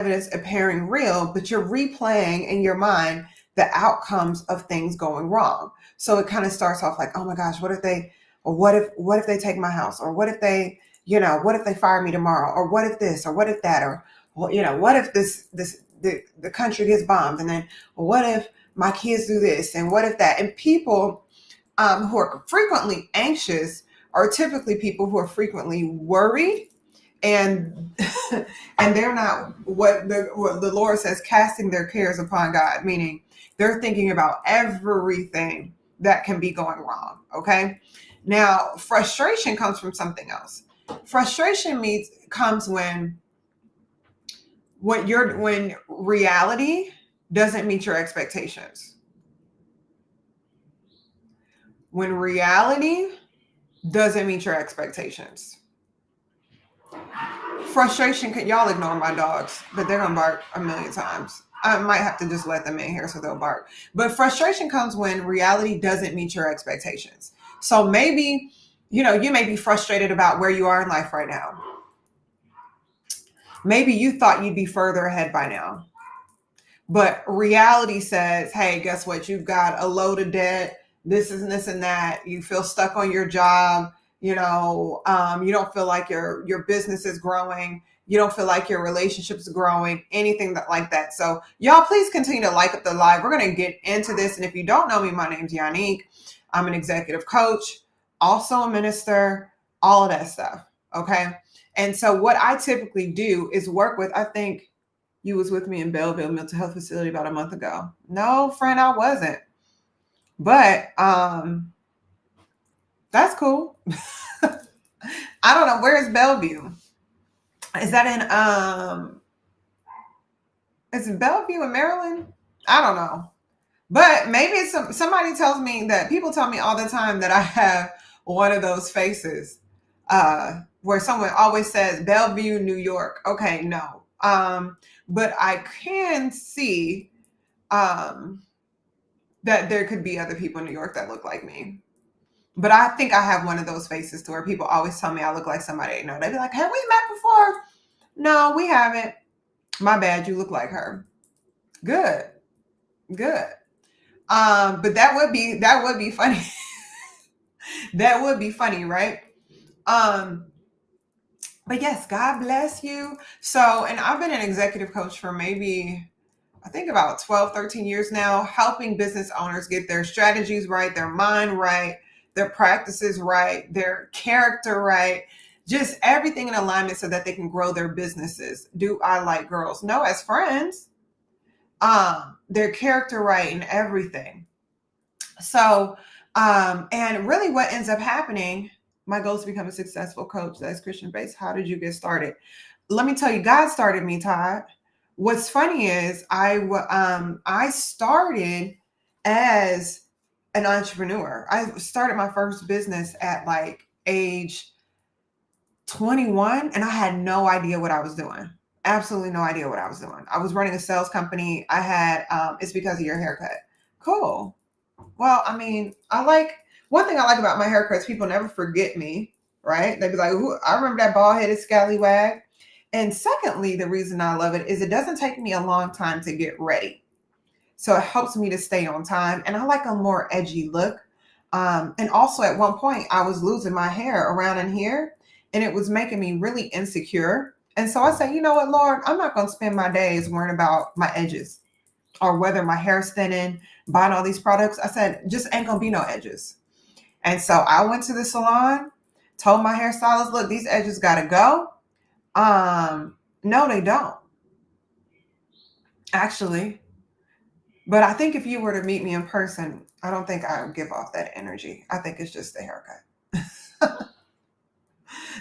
evidence appearing real, but you're replaying in your mind the outcomes of things going wrong. So it kind of starts off like, oh my gosh, what if they, or what if they take my house, or what if they, what if they fire me tomorrow, or what if this, or what if that, or well, what if the country gets bombed, and then what if my kids do this, and what if that, and people who are frequently anxious are typically people who are frequently worried, and and they're not what the Lord says, casting their cares upon God, meaning they're thinking about everything that can be going wrong. Okay. Now, frustration comes from something else. Frustration comes when reality doesn't meet your expectations. When reality doesn't meet your expectations. Frustration can, y'all ignore my dogs, but they're gonna bark a million times. I might have to just let them in here so they'll bark. But frustration comes when reality doesn't meet your expectations. So maybe, you may be frustrated about where you are in life right now. Maybe you thought you'd be further ahead by now. But reality says, hey, guess what? You've got a load of debt, this and this and that. You feel stuck on your job. You don't feel like your business is growing. You don't feel like your relationship's growing, anything like that. So y'all, please continue to like up the live. We're going to get into this. And if you don't know me, my name's Yanique. I'm an executive coach, also a minister, all of that stuff. Okay. And so what I typically do is work with, I think you was with me in Belleville Mental Health Facility about a month ago. No, friend, I wasn't. But that's cool. I don't know. Where is Bellevue? Is that is it Bellevue in Maryland? I don't know. But maybe it's somebody tells me that people tell me all the time that I have one of those faces where someone always says Bellevue, New York. Okay, no. But I can see that there could be other people in New York that look like me. But I think I have one of those faces to where people always tell me I look like somebody they know. They be like, have we met before? No, we haven't. My bad, you look like her. Good. Good. But that would be funny. That would be funny, right? But yes, God bless you. So, and I've been an executive coach for maybe, I think about 12, 13 years now, helping business owners get their strategies right, their mind right, their practices right, their character right, just everything in alignment so that they can grow their businesses. Do I like girls? No, as friends. Their character right and everything. So, and really what ends up happening, my goal is to become a successful coach that's Christian based. How did you get started? Let me tell you, God started me, Todd. What's funny is I started as an entrepreneur. I started my first business at like age 21, and I had no idea what I was doing. Absolutely no idea what I was doing. I was running a sales company. I had it's because of your haircut. Cool. Well, I mean, one thing I like about my haircuts, people never forget me, right? They'd be like, ooh, I remember that bald-headed scallywag. And secondly, the reason I love it is it doesn't take me a long time to get ready. So it helps me to stay on time. And I like a more edgy look. And also at one point, I was losing my hair around in here, and it was making me really insecure. And so I said, you know what, Lord, I'm not going to spend my days worrying about my edges or whether my hair's thinning, buying all these products. I said, just ain't going to be no edges. And so I went to the salon, told my hairstylist, look, these edges got to go. No, they don't. Actually. But I think if you were to meet me in person, I don't think I would give off that energy. I think it's just the haircut.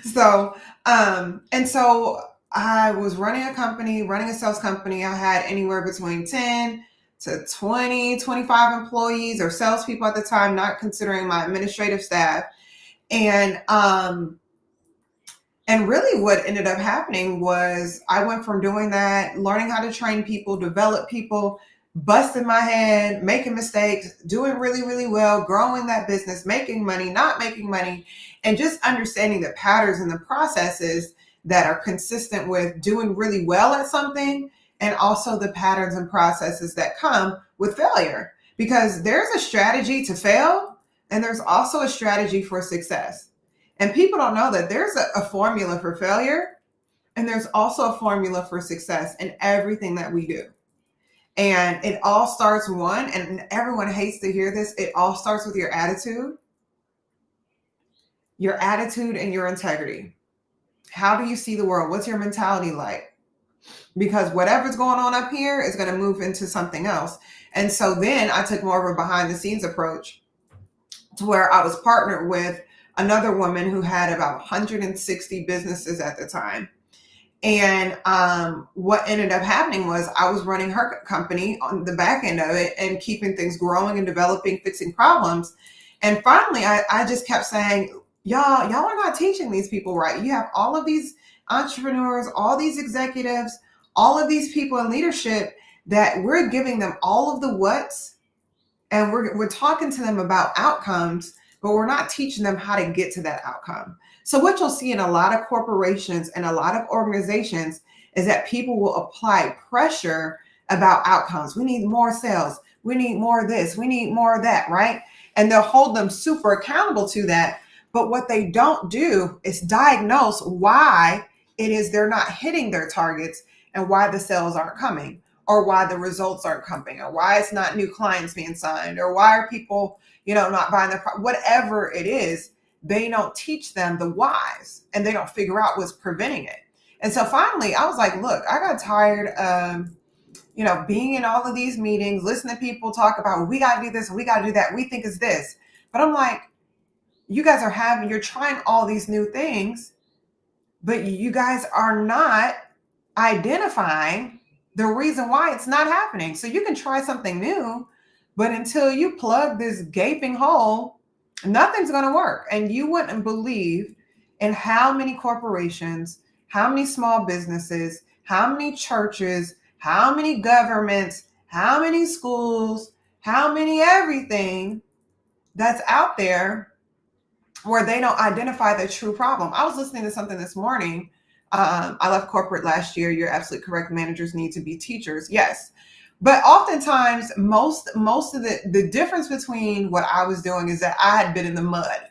So, and so I was running a sales company. I had anywhere between 10 to 20, 25 employees or salespeople at the time, not considering my administrative staff. And really what ended up happening was I went from doing that, learning how to train people, develop people, busting my head, making mistakes, doing really, really well, growing that business, making money, not making money, and just understanding the patterns and the processes that are consistent with doing really well at something, and also the patterns and processes that come with failure. Because there's a strategy to fail, and there's also a strategy for success. And people don't know that there's a formula for failure, and there's also a formula for success in everything that we do. And it all starts one, and everyone hates to hear this, it all starts with your attitude and your integrity. How do you see the world? What's your mentality like? Because whatever's going on up here is going to move into something else. And so then I took more of a behind the scenes approach to where I was partnered with another woman who had about 160 businesses at the time. And what ended up happening was I was running her company on the back end of it and keeping things growing and developing, fixing problems. And finally, I just kept saying, y'all are not teaching these people right. You have all of these entrepreneurs, all these executives, all of these people in leadership that we're giving them all of the what's, and we're talking to them about outcomes, but we're not teaching them how to get to that outcome. So what you'll see in a lot of corporations and a lot of organizations is that people will apply pressure about outcomes. We need more sales. We need more of this. We need more of that, right? And they'll hold them super accountable to that. But what they don't do is diagnose why it is they're not hitting their targets and why the sales aren't coming, or why the results aren't coming, or why it's not new clients being signed, or why are people, not buying their product, whatever it is. They don't teach them the whys, and they don't figure out what's preventing it. And so finally I was like, look, I got tired of, being in all of these meetings, listening to people talk about, we got to do this and we got to do that. We think it's this. But I'm like, you guys you're trying all these new things, but you guys are not identifying the reason why it's not happening. So you can try something new, but until you plug this gaping hole, nothing's going to work. And you wouldn't believe in how many corporations, how many small businesses, how many churches, how many governments, how many schools, how many everything that's out there where they don't identify the true problem. I was listening to something this morning. I left corporate last year. You're absolutely correct. Managers need to be teachers. Yes. But oftentimes, most of the difference between what I was doing is that I had been in the mud.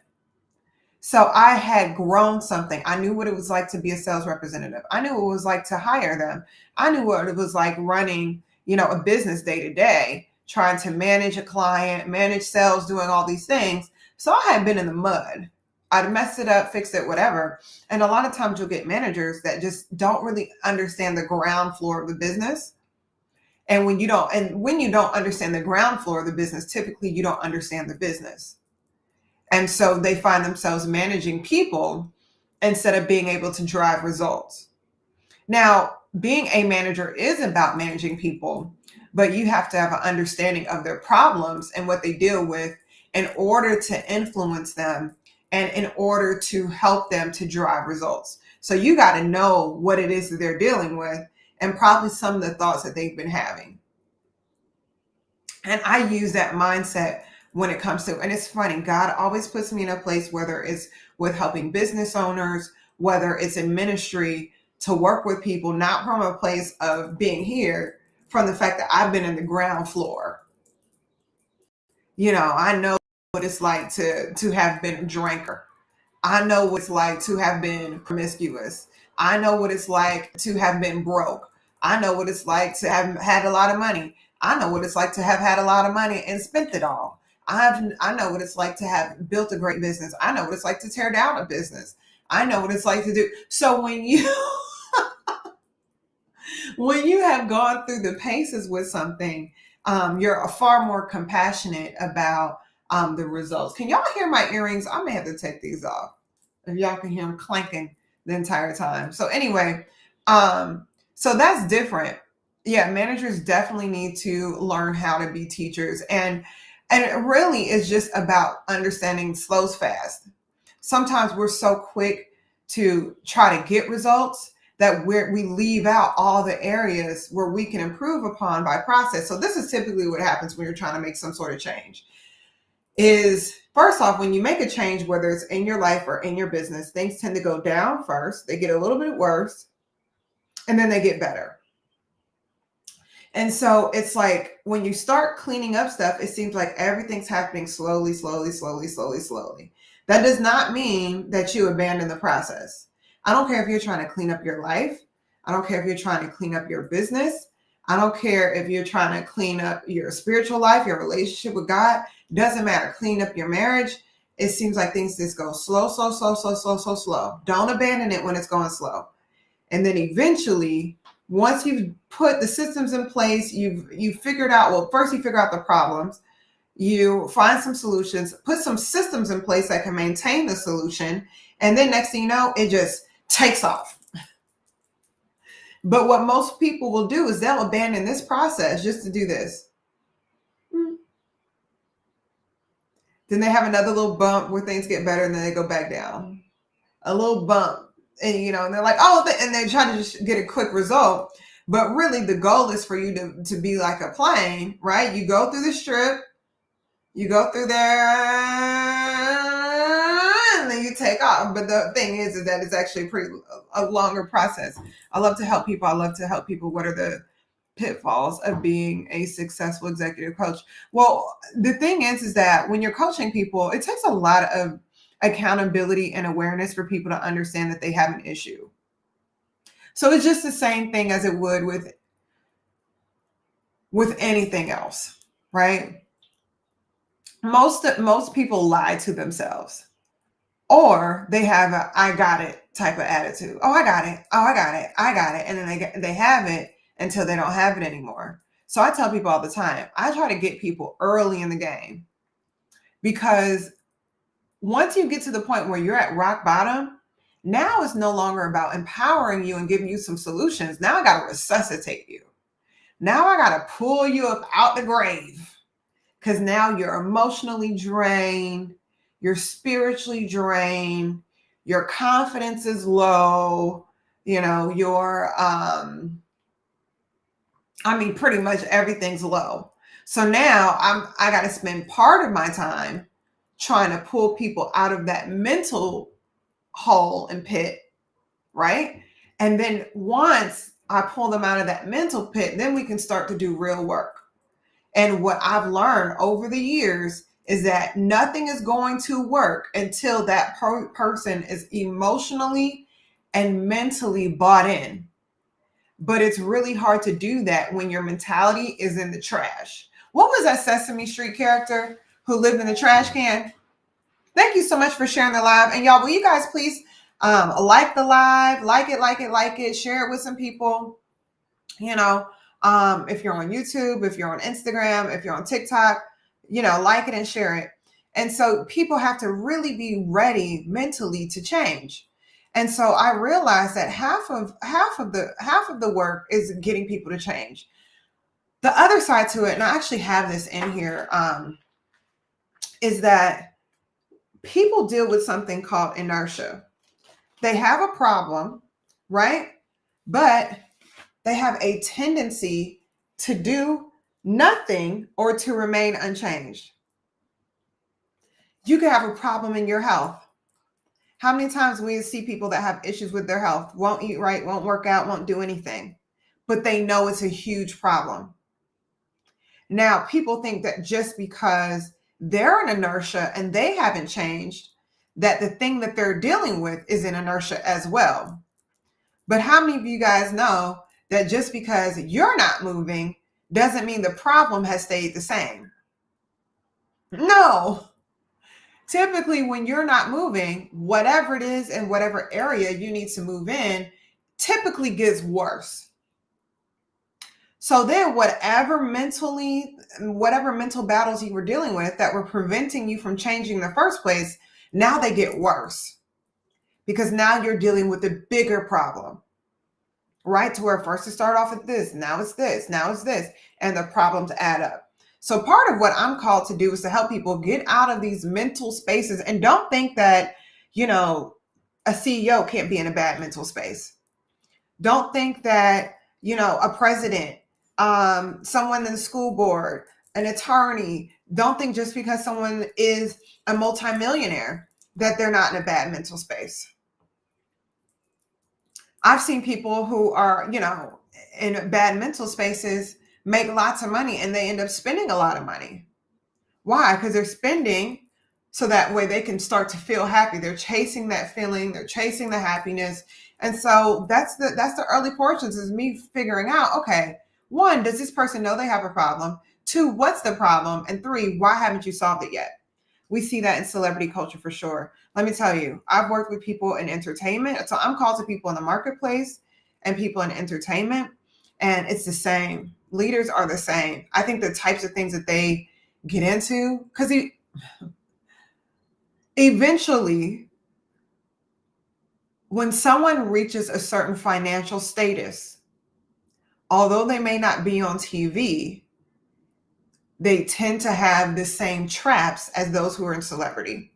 So I had grown something. I knew what it was like to be a sales representative. I knew what it was like to hire them. I knew what it was like running, a business day to day, trying to manage a client, manage sales, doing all these things. So I had been in the mud. I'd messed it up, fixed it, whatever. And a lot of times you'll get managers that just don't really understand the ground floor of the business. And when you don't understand the ground floor of the business, typically you don't understand the business. And so they find themselves managing people instead of being able to drive results. Now, being a manager is about managing people, but you have to have an understanding of their problems and what they deal with in order to influence them and in order to help them to drive results. So you got to know what it is that they're dealing with and probably some of the thoughts that they've been having. And I use that mindset when it comes to, and it's funny, God always puts me in a place, whether it's with helping business owners, whether it's in ministry, to work with people, not from a place of being here, from the fact that I've been in the ground floor. I know what it's like to have been a drinker. I know what it's like to have been promiscuous. I know what it's like to have been broke. I know what it's like to have had a lot of money. I know what it's like to have had a lot of money and spent it all. I know what it's like to have built a great business. I know what it's like to tear down a business. I know what it's like to do. So when you have gone through the paces with something, you're far more compassionate about the results. Can y'all hear my earrings? I may have to take these off if y'all can hear them clanking the entire time. So anyway, so that's different. Yeah, managers definitely need to learn how to be teachers. And it really is just about understanding slows fast. Sometimes we're so quick to try to get results that we leave out all the areas where we can improve upon by process. So this is typically what happens when you're trying to make some sort of change. is first off, when you make a change, whether it's in your life or in your business, things tend to go down first. They get a little bit worse and then they get better. And so it's like when you start cleaning up stuff, it seems like everything's happening slowly, slowly, slowly, slowly, slowly. That does not mean that you abandon the process. I don't care if you're trying to clean up your life. I don't care if you're trying to clean up your business. I don't care if you're trying to clean up your spiritual life, your relationship with God. Doesn't matter. Clean up your marriage. It seems like things just go slow, slow, slow, slow, slow, slow, slow. Don't abandon it when it's going slow. And then eventually, once you've put the systems in place, you've figured out, well, first you figure out the problems, you find some solutions, put some systems in place that can maintain the solution, and then next thing you know, it just takes off. But what most people will do is they'll abandon this process just to do this. Then they have another little bump where things get better and then they go back down. A little bump. And, and they're like, oh, and they're trying to just get a quick result. But really, the goal is for you to be like a plane, right? You go through the strip, you go through there, and then you take off. But the thing is that it's actually a longer process. I love to help people. What are the pitfalls of being a successful executive coach? Well, the thing is that when you're coaching people, it takes a lot of accountability and awareness for people to understand that they have an issue. So it's just the same thing as it would with anything else, right? Most people lie to themselves, or they have a "I got it" type of attitude. Oh, I got it. Oh, I got it. I got it. And then they have it until they don't have it anymore. So I tell people all the time, I try to get people early in the game, because once you get to the point where you're at rock bottom, now it's no longer about empowering you and giving you some solutions. Now I got to resuscitate you. Now I got to pull you up out the grave, because now you're emotionally drained, you're spiritually drained, your confidence is low, pretty much everything's low. So now I got to spend part of my time trying to pull people out of that mental hole and pit, right? And then once I pull them out of that mental pit, then we can start to do real work. And what I've learned over the years is that nothing is going to work until that person is emotionally and mentally bought in. But it's really hard to do that when your mentality is in the trash. What was that Sesame Street character who lived in the trash can? Thank you so much for sharing the live. And y'all, will you guys please like the live, like it, share it with some people. If you're on YouTube, if you're on Instagram, if you're on TikTok, like it and share it. And so people have to really be ready mentally to change. And so I realized that half of the work is getting people to change. The other side to it, and I actually have this in here, is that people deal with something called inertia. They have a problem, right? But they have a tendency to do nothing or to remain unchanged. You could have a problem in your health. How many times we see people that have issues with their health, won't eat right, won't work out, won't do anything, but they know it's a huge problem. Now, people think that just because they're in inertia and they haven't changed, that the thing that they're dealing with is in inertia as well. But how many of you guys know that just because you're not moving doesn't mean the problem has stayed the same? No. Typically, when you're not moving, whatever it is in whatever area you need to move in typically gets worse. So then whatever mental battles you were dealing with that were preventing you from changing in the first place, now they get worse, because now you're dealing with a bigger problem, right? To where first it started off with this, now it's this, now it's this, and the problems add up. So part of what I'm called to do is to help people get out of these mental spaces. And don't think that, a CEO can't be in a bad mental space. Don't think that, a president, someone in the school board, an attorney. Don't think just because someone is a multimillionaire that they're not in a bad mental space. I've seen people who are, in bad mental spaces make lots of money and they end up spending a lot of money. Why? Because they're spending so that way they can start to feel happy. They're chasing that feeling, they're chasing the happiness. And so that's the early portions, is me figuring out, okay, one, does this person know they have a problem? Two, what's the problem? And three, why haven't you solved it yet? We see that in celebrity culture for sure. Let me tell you, I've worked with people in entertainment. So I'm called to people in the marketplace and people in entertainment, and it's the same. Leaders are the same. I think the types of things that they get into, because eventually, when someone reaches a certain financial status, although they may not be on TV, they tend to have the same traps as those who are in celebrity.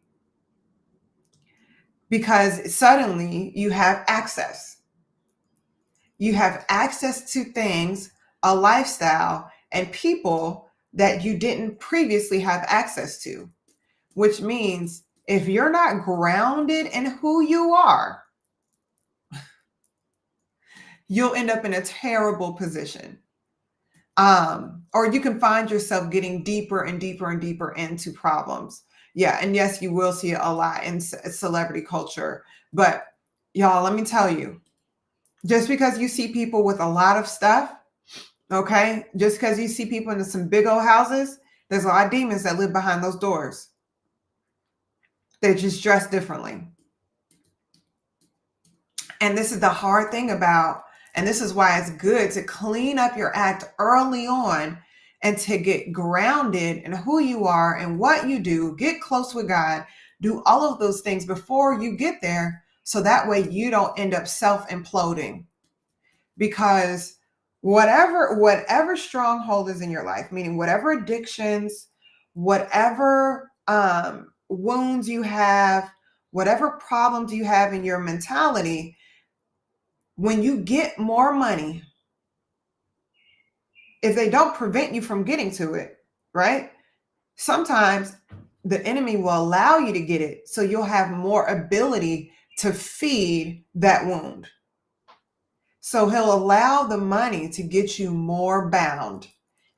Because suddenly you have access. You have access to things, a lifestyle, and people that you didn't previously have access to, which means if you're not grounded in who you are, you'll end up in a terrible position. Or you can find yourself getting deeper and deeper and deeper into problems. Yeah. And yes, you will see it a lot in celebrity culture. But y'all, let me tell you, just because you see people with a lot of stuff, okay, just because you see people in some big old houses, there's a lot of demons that live behind those doors. They're just dressed differently. And this is the hard thing about, and this is why it's good to clean up your act early on and to get grounded in who you are and what you do, get close with God, do all of those things before you get there. So that way you don't end up self-imploding. Because whatever stronghold is in your life, meaning whatever addictions, whatever wounds you have, whatever problems you have in your mentality, when you get more money, if they don't prevent you from getting to it, right? Sometimes the enemy will allow you to get it so you'll have more ability to feed that wound. So he'll allow the money to get you more bound.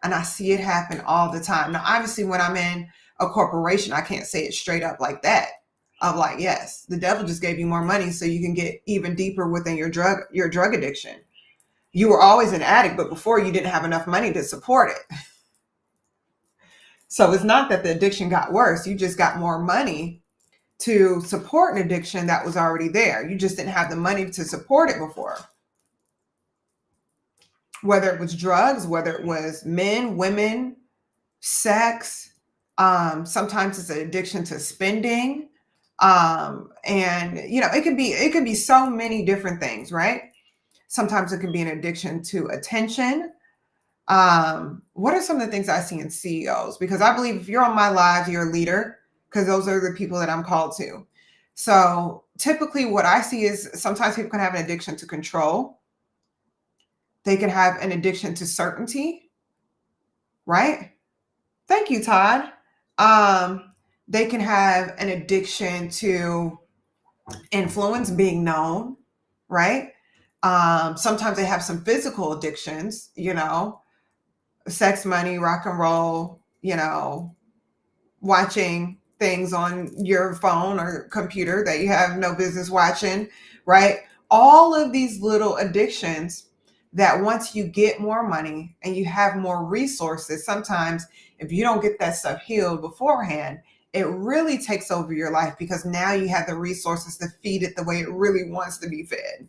And I see it happen all the time. Now, obviously, when I'm in a corporation, I can't say it straight up like that. I'm like, yes, the devil just gave you more money so you can get even deeper within your drug addiction. You were always an addict, but before you didn't have enough money to support it. So it's not that the addiction got worse. You just got more money to support an addiction that was already there. You just didn't have the money to support it before. Whether it was drugs, whether it was men, women, sex, sometimes it's an addiction to spending. And it can be so many different things, right? Sometimes it can be an addiction to attention. What are some of the things I see in CEOs? Because I believe if you're on my live, you're a leader, because those are the people that I'm called to. So typically what I see is sometimes people can have an addiction to control. They can have an addiction to certainty, right? Thank you, Todd. They can have an addiction to influence, being known, right? Sometimes they have some physical addictions, sex, money, rock and roll, watching things on your phone or computer that you have no business watching, right? All of these little addictions that once you get more money and you have more resources, sometimes if you don't get that stuff healed beforehand, it really takes over your life, because now you have the resources to feed it the way it really wants to be fed.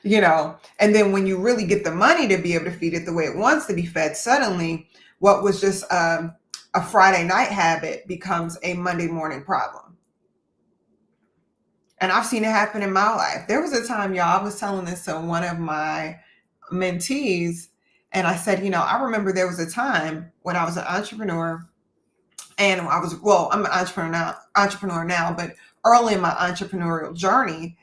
And then when you really get the money to be able to feed it the way it wants to be fed, suddenly what was just a Friday night habit becomes a Monday morning problem. And I've seen it happen in my life. There was a time, y'all, I was telling this to one of my mentees, and I said, I remember there was a time when I was an entrepreneur, and I'm an entrepreneur now, but early in my entrepreneurial journey,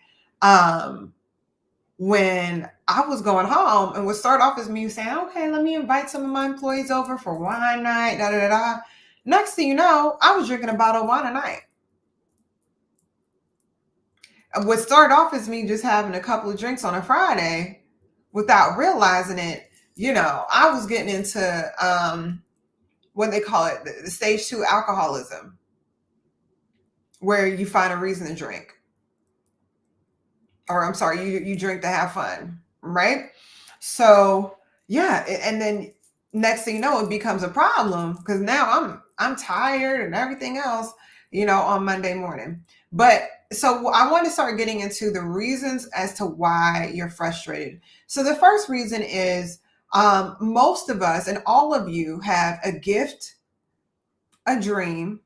when I was going home and would start off as me saying, okay, let me invite some of my employees over for wine night, da da da da. Next thing you know, I was drinking a bottle of wine a night. What started off as me just having a couple of drinks on a Friday without realizing it, I was getting into what they call it, the stage 2 alcoholism, where you find a reason to drink. Or I'm sorry, you drink to have fun, right? So yeah, and then next thing you know, it becomes a problem because now I'm tired and everything else, on Monday morning. But so I want to start getting into the reasons as to why you're frustrated. So the first reason is most of us and all of you have a gift, a dream,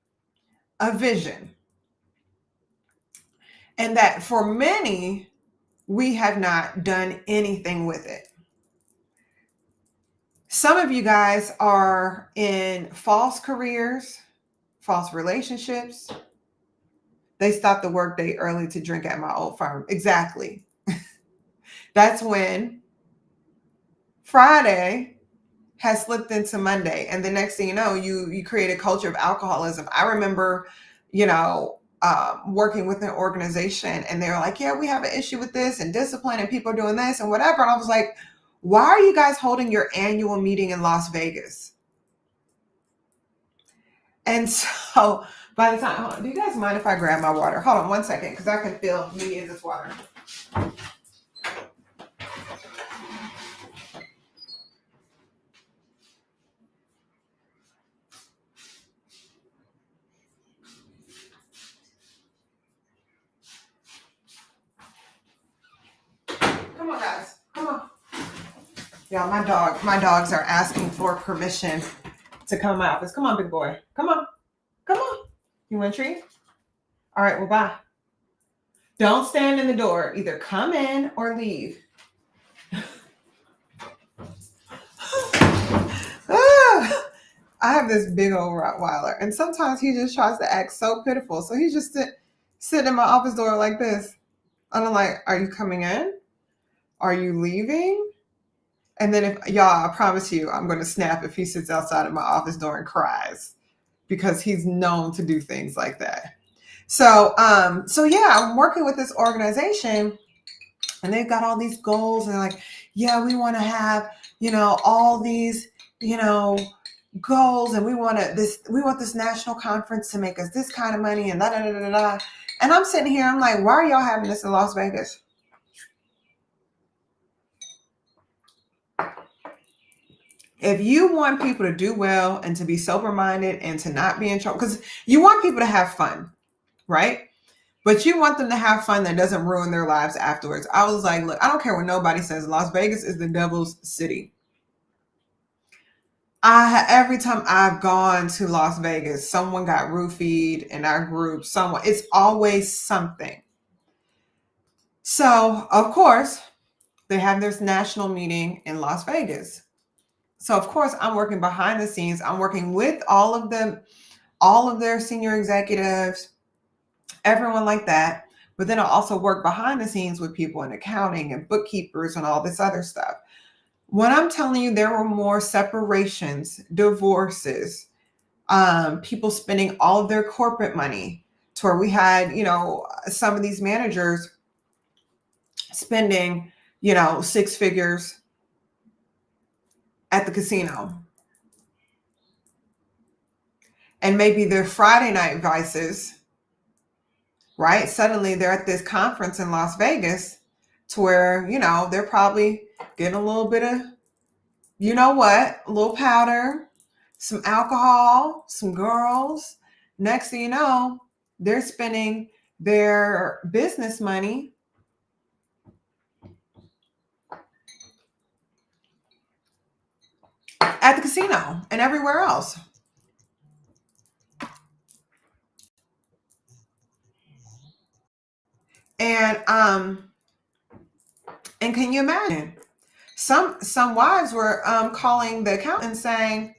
a vision, and that for many, we have not done anything with it. Some of you guys are in false careers, false relationships. They stopped the workday early to drink at my old firm. Exactly. That's when Friday has slipped into Monday. And the next thing you know, you create a culture of alcoholism. I remember, working with an organization and they were like, yeah, we have an issue with this and discipline and people are doing this and whatever. And I was like, why are you guys holding your annual meeting in Las Vegas? And so by the time, do you guys mind if I grab my water? Hold on one second, because I can feel me in this water. Come on, guys. Come on. Yeah, my dogs are asking for permission to come to my office. Come on, big boy. Come on. Come on. You want a treat? All right, well, bye. Don't stand in the door. Either come in or leave. I have this big old Rottweiler, and sometimes he just tries to act so pitiful. So he just sit in my office door like this. And I'm like, are you coming in? Are you leaving? And then if y'all, I promise you, I'm going to snap if he sits outside of my office door and cries, because he's known to do things like that. So yeah, I'm working with this organization and they've got all these goals and they're like, yeah, we want to have, all these, goals, and we want this national conference to make us this kind of money and da da da da da. And I'm sitting here, I'm like, why are y'all having this in Las Vegas? If you want people to do well and to be sober-minded and to not be in trouble, because you want people to have fun, right? But you want them to have fun that doesn't ruin their lives afterwards. I was like, look, I don't care what nobody says. Las Vegas is the devil's city. Every time I've gone to Las Vegas, someone got roofied in our group. It's always something. So, of course, they have this national meeting in Las Vegas. So, of course, I'm working behind the scenes. I'm working with all of them, all of their senior executives, everyone like that. But then I also work behind the scenes with people in accounting and bookkeepers and all this other stuff. When I'm telling you, there were more separations, divorces, people spending all of their corporate money, to where we had, some of these managers spending, 6 figures at the casino. And maybe their Friday night vices, right? Suddenly they're at this conference in Las Vegas to where, they're probably getting a little bit of, a little powder, some alcohol, some girls. Next thing you know, they're spending their business money at the casino and everywhere else. And can you imagine? Some wives were calling the accountant saying,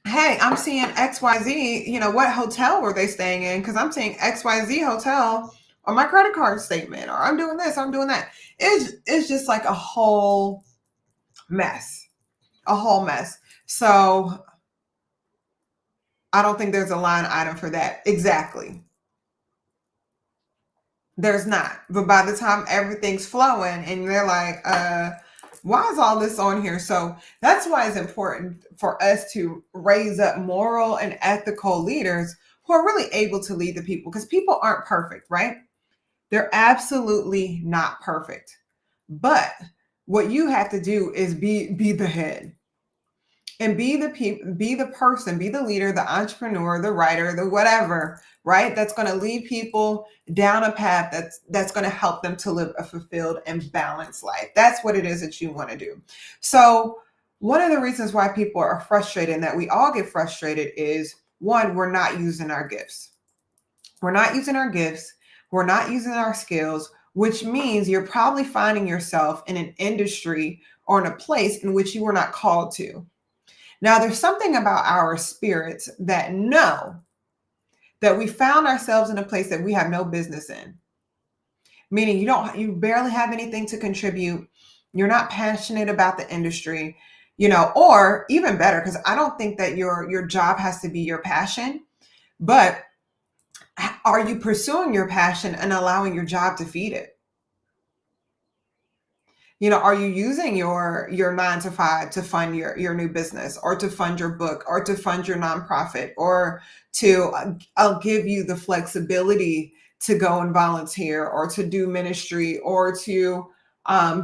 hey, I'm seeing XYZ, what hotel were they staying in? Because I'm seeing XYZ hotel on my credit card statement, or I'm doing this, I'm doing that. It's just like a whole mess, a whole mess. So I don't think there's a line item for that. Exactly. There's not. But by the time everything's flowing and they're like, why is all this on here? So that's why it's important for us to raise up moral and ethical leaders who are really able to lead the people, because people aren't perfect, right? They're absolutely not perfect. But what you have to do is be the head, and be the person, be the leader, the entrepreneur, the writer, the whatever, right? That's going to lead people down a path that's going to help them to live a fulfilled and balanced life. That's what it is that you want to do. So one of the reasons why people are frustrated, and that we all get frustrated, is one, we're not using our gifts. We're not using our gifts. We're not using our skills, which means you're probably finding yourself in an industry or in a place in which you were not called to. Now, there's something about our spirits that know that we found ourselves in a place that we have no business in. Meaning you barely have anything to contribute. You're not passionate about the industry, or even better, because I don't think that your job has to be your passion, but are you pursuing your passion and allowing your job to feed it? Are you using your 9 to 5 to fund your new business, or to fund your book, or to fund your nonprofit, or to I'll give you the flexibility to go and volunteer, or to do ministry, or to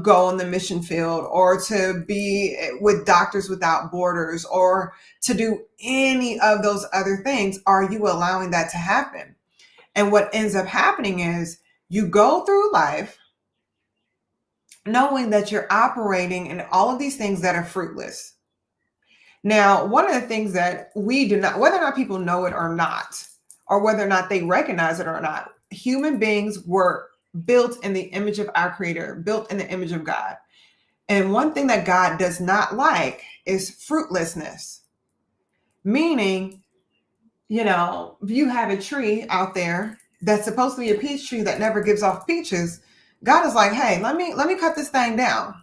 go on the mission field, or to be with Doctors Without Borders, or to do any of those other things? Are you allowing that to happen? And what ends up happening is you go through life knowing that you're operating in all of these things that are fruitless. Now, one of the things that we do not, whether or not people know it or not, or whether or not they recognize it or not, human beings were built in the image of our Creator, built in the image of God. And one thing that God does not like is fruitlessness. Meaning, if you have a tree out there that's supposed to be a peach tree that never gives off peaches, God is like, hey, let me cut this thing down.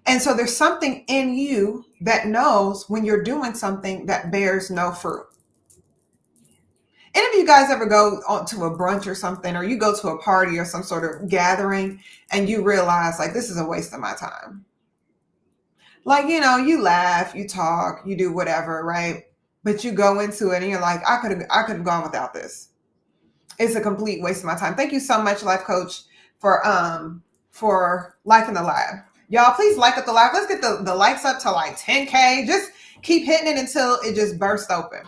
And so there's something in you that knows when you're doing something that bears no fruit. Any of you guys ever go to a brunch or something, or you go to a party or some sort of gathering, and you realize, like, this is a waste of my time? Like, you laugh, you talk, you do whatever, right? But you go into it and you're like, I could have gone without this. It's a complete waste of my time. Thank you so much, Life Coach, for liking the live. Y'all, please like up the live. Let's get the likes up to like 10K. Just keep hitting it until it just bursts open.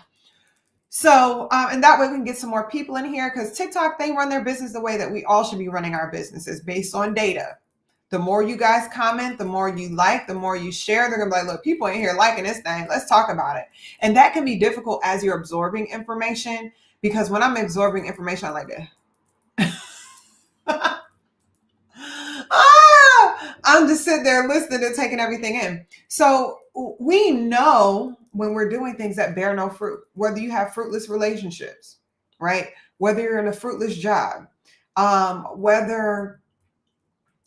So, and that way we can get some more people in here, because TikTok, they run their business the way that we all should be running our businesses, based on data. The more you guys comment, the more you like, the more you share, they're going to be like, look, people in here liking this thing. Let's talk about it. And that can be difficult as you're absorbing information, because when I'm absorbing information, I'm like, I'm just sitting there listening and taking everything in. So we know when we're doing things that bear no fruit, whether you have fruitless relationships, right? Whether you're in a fruitless job, whether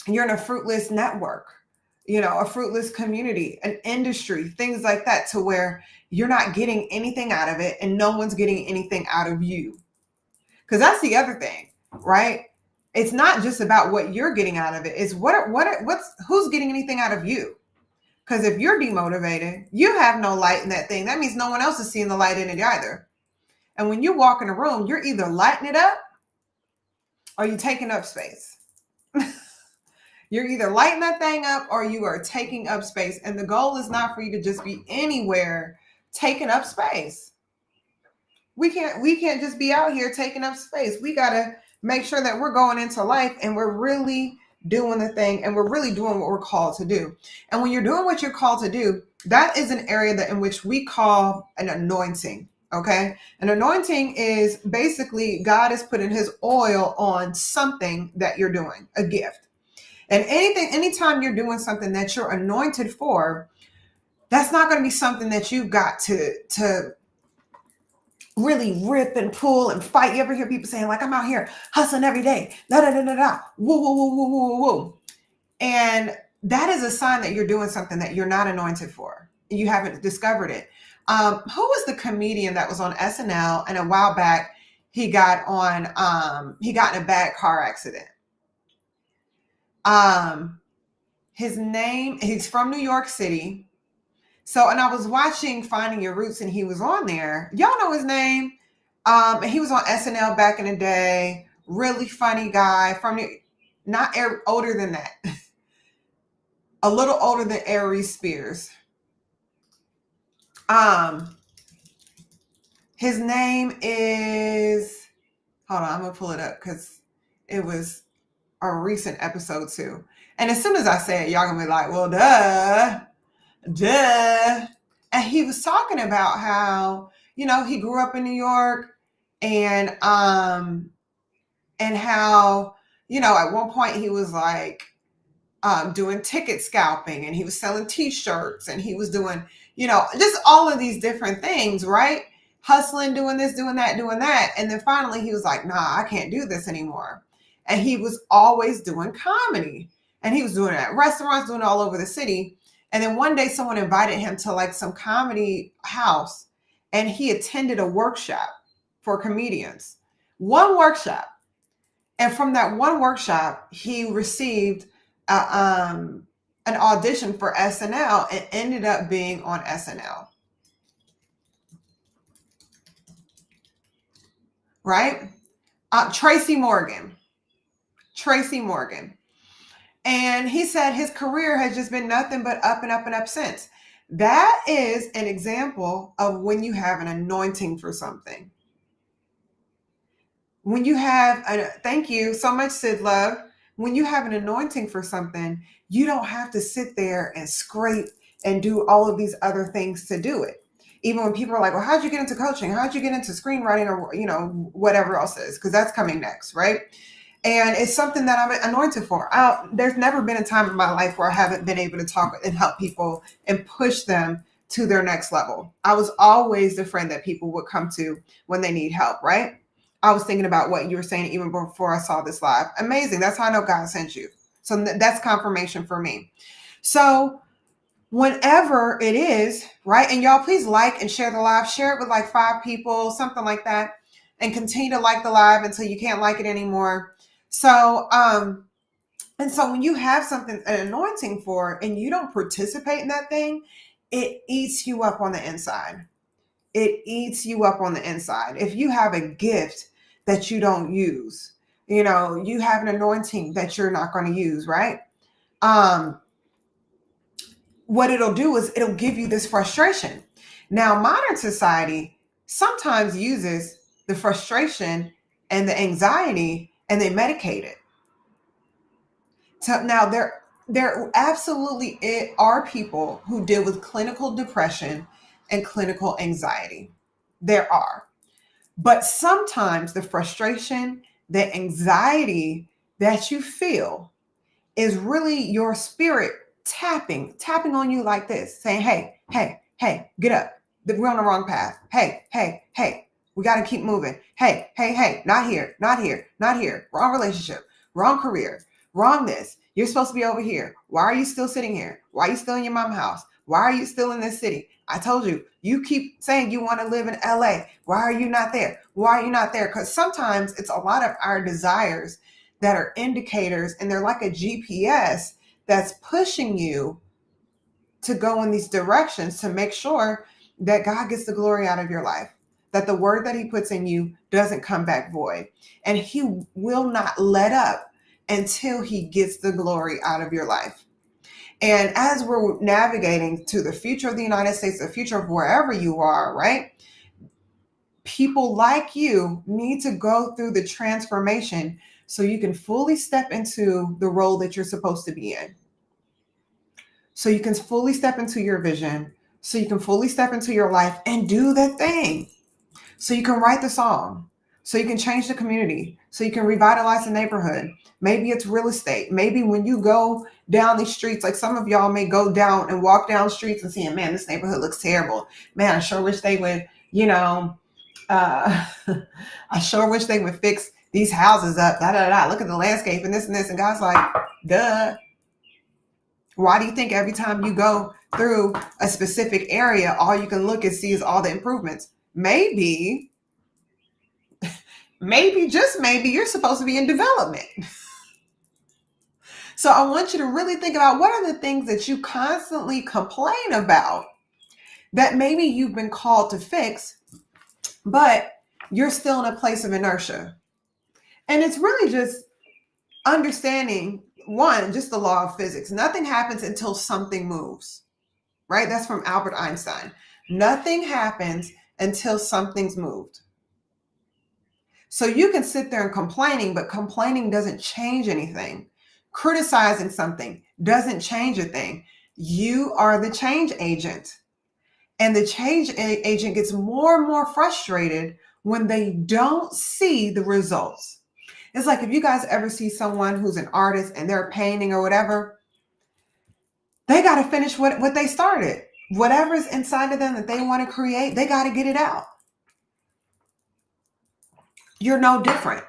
you're in a fruitless network, a fruitless community, an industry, things like that, to where you're not getting anything out of it and no one's getting anything out of you. Because that's the other thing, right? It's not just about what you're getting out of it. It's who's getting anything out of you. Because if you're demotivated, you have no light in that thing. That means no one else is seeing the light in it either. And when you walk in a room, you're either lighting it up or you're taking up space. You're either lighting that thing up or you are taking up space. And the goal is not for you to just be anywhere taking up space. We can't just be out here taking up space. We got to make sure that we're going into life and we're really doing the thing, and we're really doing what we're called to do. And when you're doing what you're called to do, that is an area that in which we call an anointing. Okay. An anointing is basically God is putting his oil on something that you're doing, a gift. And anytime you're doing something that you're anointed for, that's not going to be something that you've got to really rip and pull and fight. You ever hear people saying, like, I'm out here hustling every day, da da da da da, woo woo woo woo woo woo. And that is a sign that you're doing something that you're not anointed for. You haven't discovered it. Who was the comedian that was on SNL and a while back he got in a bad car accident? His name, he's from New York City. So, and I was watching Finding Your Roots and he was on there. Y'all know his name. And he was on SNL back in the day. Really funny guy from not older than that. A little older than Aries Spears. His name is, hold on, I'm gonna pull it up because it was a recent episode too. And as soon as I say it, y'all gonna be like, well, duh. And he was talking about how, he grew up in New York and how, at one point he was like doing ticket scalping and he was selling t-shirts and he was doing, just all of these different things, right? Hustling, doing this, doing that. And then finally he was like, nah, I can't do this anymore. And he was always doing comedy and he was doing it at restaurants, doing it all over the city. And then one day someone invited him to like some comedy house and he attended a workshop for comedians, one workshop. And from that one workshop, he received an audition for SNL and ended up being on SNL. Right? Tracy Morgan. And he said his career has just been nothing but up and up and up since. That is an example of when you have an anointing for something. When you have, thank you so much, Sid Love. When you have an anointing for something, you don't have to sit there and scrape and do all of these other things to do it. Even when people are like, well, how'd you get into coaching? How'd you get into screenwriting or, whatever else is? Because that's coming next, right? And it's something that I'm anointed for. There's never been a time in my life where I haven't been able to talk and help people and push them to their next level. I was always the friend that people would come to when they need help, right? I was thinking about what you were saying even before I saw this live. Amazing. That's how I know God sent you. So that's confirmation for me. So whenever it is, right? And y'all please like and share the live. Share it with like 5 people, something like that. And continue to like the live until you can't like it anymore. So, and so when you have something, an anointing for, and you don't participate in that thing, it eats you up on the inside. It eats you up on the inside. If you have a gift that you don't use, you have an anointing that you're not going to use, right? What it'll do is it'll give you this frustration. Now, modern society sometimes uses the frustration and the anxiety and they medicate it. So now there absolutely are people who deal with clinical depression and clinical anxiety. There are. But sometimes the frustration, the anxiety that you feel is really your spirit tapping on you like this, saying, hey, get up. We're on the wrong path. Hey, we got to keep moving. Hey, not here. Wrong relationship, wrong career, wrong this. You're supposed to be over here. Why are you still sitting here? Why are you still in your mom's house? Why are you still in this city? I told you, you keep saying you want to live in LA. Why are you not there? Because sometimes it's a lot of our desires that are indicators and they're like a GPS that's pushing you to go in these directions to make sure that God gets the glory out of your life, that the word that he puts in you doesn't come back void. And he will not let up until he gets the glory out of your life. And as we're navigating to the future of the United States, the future of wherever you are, right? People like you need to go through the transformation so you can fully step into the role that you're supposed to be in. So you can fully step into your vision, so you can fully step into your life and do the thing. So you can write the song, so you can change the community, so you can revitalize the neighborhood. Maybe it's real estate. Maybe when you go down these streets, like some of y'all may go down and walk down streets and saying, man, this neighborhood looks terrible. Man, I sure wish they would, uh, I sure wish they would fix these houses up. Da, da, da. Look at the landscape and this and this. And God's like, duh. Why do you think every time you go through a specific area, all you can look and see is all the improvements? Maybe, just maybe you're supposed to be in development. So I want you to really think about what are the things that you constantly complain about that maybe you've been called to fix, but you're still in a place of inertia. And it's really just understanding, one, just the law of physics. Nothing happens until something moves, right? That's from Albert Einstein. Nothing happens until something's moved. So you can sit there and complaining, but complaining doesn't change anything. Criticizing something doesn't change a thing. You are the change agent. And the change agent gets more and more frustrated when they don't see the results. It's like if you guys ever see someone who's an artist and they're painting or whatever, they got to finish what they started. Whatever's inside of them that they want to create, they got to get it out. You're no different.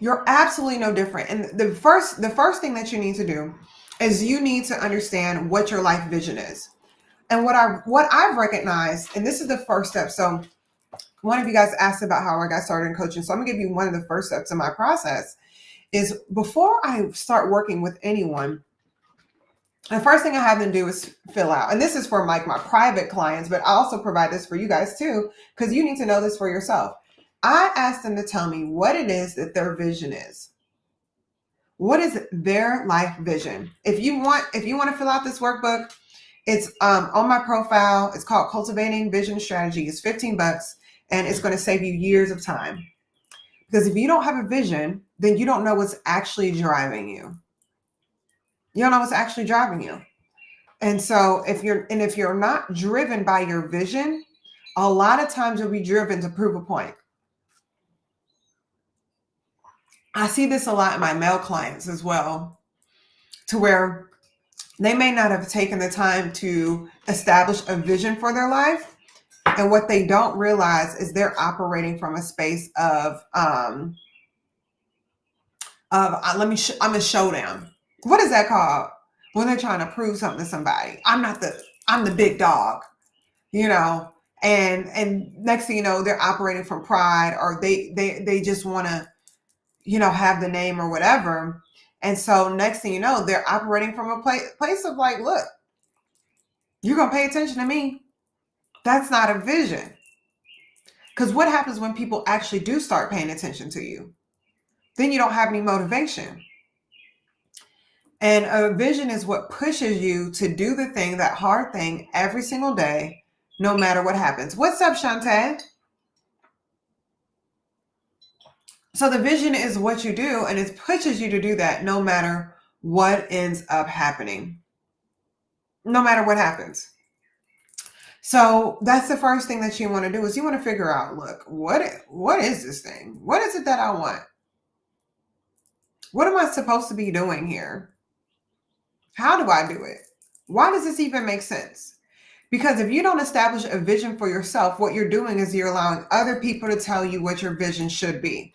You're absolutely no different. And the first thing that you need to do is you need to understand what your life vision is. And what I've recognized, and this is the first step. So one of you guys asked about how I got started in coaching. So I'm gonna give you one of the first steps in my process is before I start working with anyone, the first thing I have them do is fill out. And this is for like my private clients, but I also provide this for you guys too, because you need to know this for yourself. I ask them to tell me what it is that their vision is. What is their life vision? If you want to fill out this workbook, it's on my profile. It's called Cultivating Vision Strategy. It's $15 and it's going to save you years of time. Because if you don't have a vision, then you don't know what's actually driving you. You don't know what's actually driving you. And so if you're not driven by your vision, a lot of times you'll be driven to prove a point. I see this a lot in my male clients as well, to where they may not have taken the time to establish a vision for their life. And what they don't realize is they're operating from a space of I'm a showdown. What is that called? When they're trying to prove something to somebody. I'm the big dog, and next thing you know, they're operating from pride, or they just want to, have the name or whatever. And so next thing you know, they're operating from a place of like, look, you're going to pay attention to me. That's not a vision. Because what happens when people actually do start paying attention to you? Then you don't have any motivation. And a vision is what pushes you to do the thing, that hard thing, every single day, no matter what happens. What's up, Shantae? So the vision is what you do, and it pushes you to do that no matter what ends up happening. No matter what happens. So that's the first thing that you want to do, is you want to figure out, look, what is this thing? What is it that I want? What am I supposed to be doing here? How do I do it? Why does this even make sense? Because if you don't establish a vision for yourself, what you're doing is you're allowing other people to tell you what your vision should be.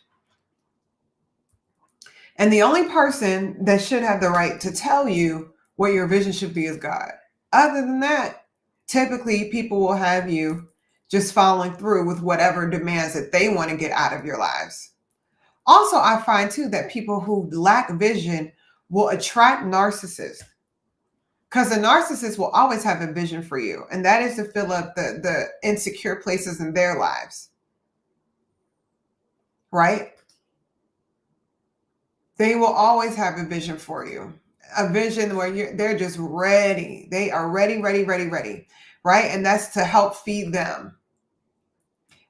And the only person that should have the right to tell you what your vision should be is God. Other than that, typically people will have you just following through with whatever demands that they want to get out of your lives. Also, I find too that people who lack vision will attract narcissists, because a narcissist will always have a vision for you, and that is to fill up the insecure places in their lives, right? They will always have a vision for you, a vision where they're just ready. They are ready, right? And that's to help feed them.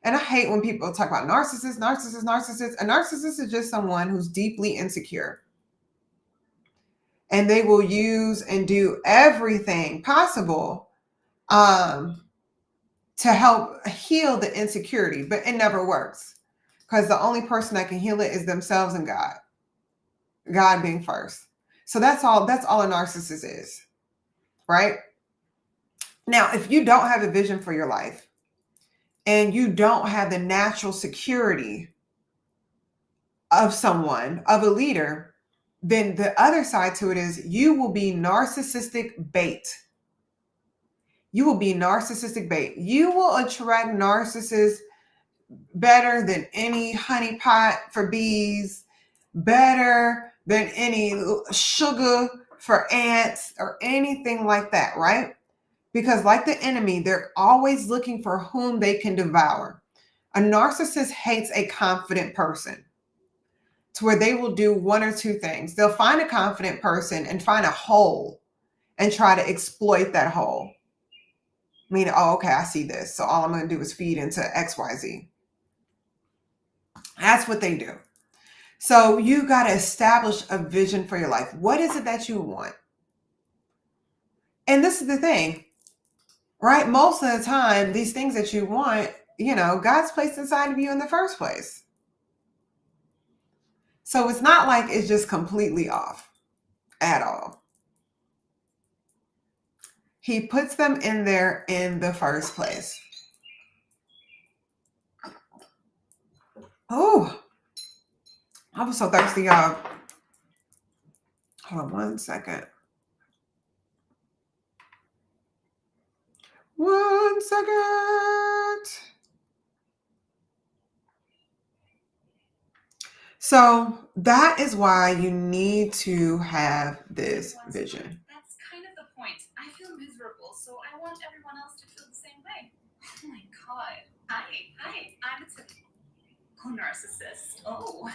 And I hate when people talk about narcissists. A narcissist is just someone who's deeply insecure. And they will use and do everything possible to help heal the insecurity, but it never works, because the only person that can heal it is themselves and God being first. So that's all a narcissist is, right? Now, if you don't have a vision for your life, and you don't have the natural security of someone, of a leader, then the other side to it is you will be narcissistic bait. You will be narcissistic bait. You will attract narcissists better than any honeypot for bees, better than any sugar for ants or anything like that, right? Because, like the enemy, they're always looking for whom they can devour. A narcissist hates a confident person, to where they will do one or two things. They'll find a confident person and find a hole and try to exploit that hole. Meaning, oh, okay, I see this. So all I'm going to do is feed into XYZ. That's what they do. So you got to establish a vision for your life. What is it that you want? And this is the thing, right? Most of the time, these things that you want, God's placed inside of you in the first place. So it's not like it's just completely off at all. He puts them in there in the first place. Oh, I was so thirsty, y'all. Hold on 1 second. 1 second. So that is why you need to have this vision. That's kind of the point. I feel miserable, so I want everyone else to feel the same way. Oh my god. Hi, I'm a typical narcissist. Oh.